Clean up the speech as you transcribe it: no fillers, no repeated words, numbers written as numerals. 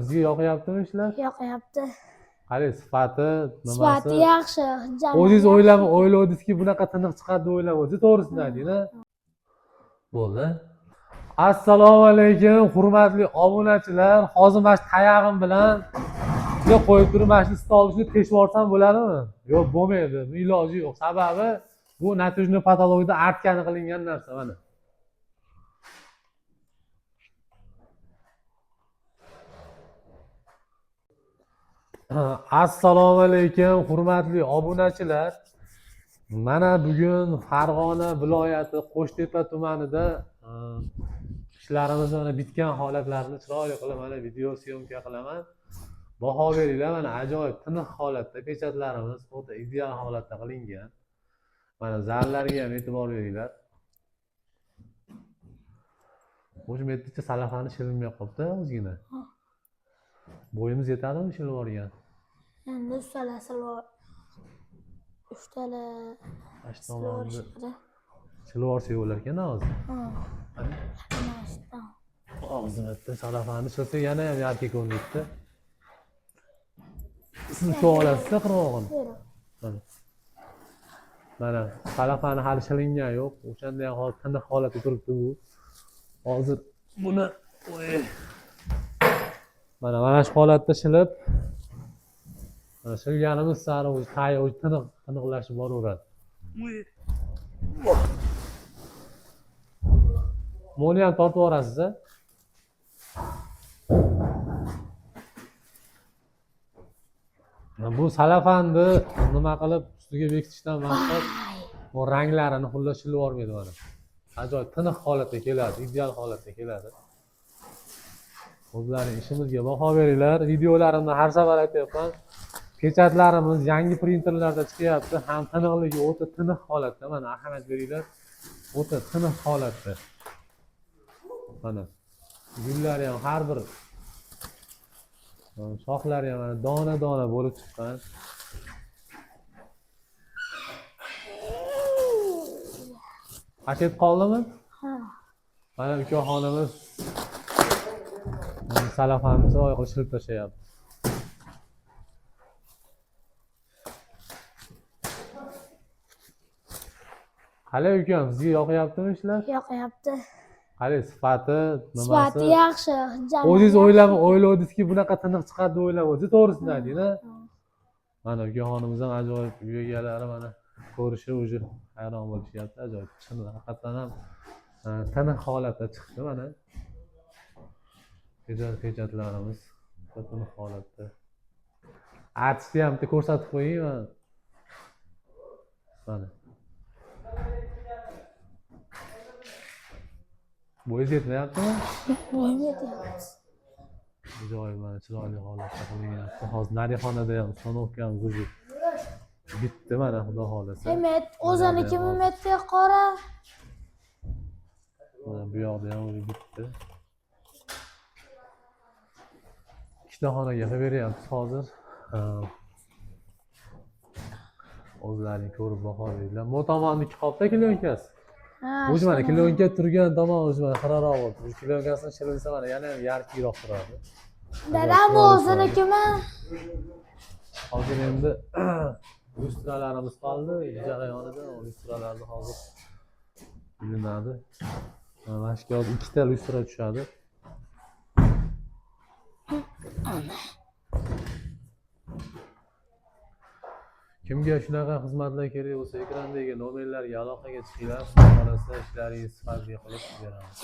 Sizga yoqyaptimi ishlar? Yoqyapti. Qarang, sifati, nimasi? Sifati yaxshi. O'zingiz o'yladingizki, bunaqa tiniq chiqadi deb o'ylamadingiz, to'g'risini ayting-a. Bo'ldi. Assalomu alaykum, hurmatli obunachilar. Hozir mana shu tayog'im bilan bunga qo'yib turib, mana shu stolni teshib yuborsam bo'ladimi? Yo'q, bo'lmaydi. Bu iloji yo'q. Sababi bu natujniy patologiyada artkani qilingan narsa mana. Assalomu alaykum, hurmatli obunachilar. Mana bugun Farg'ona viloyati Qo'shtepa tumanida ishlarimiz mana bitgan holatlarini chiroyli qilib mana video syomka qilaman. Baho beringlar, mana ajoyib tiniq holatda pechatlarimiz o'ta ideal holatda qilingan. Mana zallarga ham e'tibor beringlar. O'sha metticha salafani shilinmay qolibdi o'zgina. Bo'yimiz yetadimi shilib olgan? Endi ustalar ustala shilib olsak bo'lar ekan hozir. Ha. Og'zimda salafani shilsa yana ham yarki ko'rinibdi. Siz ucha olasizda qirg'og'ini. Mana salafani hali shilingan yo'q. O'shanda ham hozir tiniq holatda turibdi bu. Hozir buni mana shu holatda shilib, mana shilganimiz sari o'zi tayi o'zi tiniqlashib boraveradi. Moni ham tortib yuborasiz-a? Bu salafanni nima qilib ustiga bekitishdan maqsad bu ranglarini xullas shilib yubormaydi mana. Ajoyib tiniq holatda keladi, ideal holatda keladi. O'zlaring ishimizga baho beringlar. Videolarimni har safar aytyapman. Pechatlarimiz yangi printerlarda chiqyapti. Ham tiniqligi o'ta tiniq holatda. Mana ahamiyat beringlar. O'ta tiniq holatda. Mana gullari ham har bir shoxlari ham mana dona-dona bo'lib chiqqan. Paket qoldimi? Ha. Mana ukaxonimiz salafanni chiroyli qilib shilib tashlayapti. Qalay ukam, sizga yoqyaptimi ishlar? Yoqyapti. Qarang, sifati, nimasi? Sifati yaxshi. O'zingiz o'yladingizki, bunaqa tiniq chiqadi deb o'ylamadingiz, to'g'risini ayting-a. Mana ukaxonimiz ham ajoyib, uy egalari mana ko'rishi o'zi hayron bo'lishyapti, ajoyib. Haqiqatan ham tiniq holatda chiqdi mana. Pechatlarimiz tiniq holatda. Artistni ham bitta ko'rsatib qo'ying. Mana. Bo'yingiz yetmayaptimi? Bo'yim yetyapti. Ajoyib mana chiroyli holatda qilingan. Hozir narixonada ham uстановkamiz o'zi bitdi mana, xudo xolasa. Met, o'zinikimi metga qora. Mana bu yoqda ham o'zi bitdi. Ikkita xonaga qilib beryapmiz hozir. O'zlaring ko'rib baho beringlar. Bu tomonniki qolibdi kilyonkasi. O'zi mana kilyonka turgan tomon o'zi mana xiraroq bo'ldi. Bu kilyonkasini shilinsa mana yana ham yarkiroq turadi. Dadam o'zinikimi? Hozir endi lustralarimiz qoldi, jarayonida lustralarni hozir ilinadi. Mana shu yerga ikkita lustra tushadi. Kimga shunaqa xizmatlar kerak bo'lsa, ekrandagi nomerlarga aloqaga chiqinglar. Xudo xolasa ishlaringiz sifatli qilib beramiz.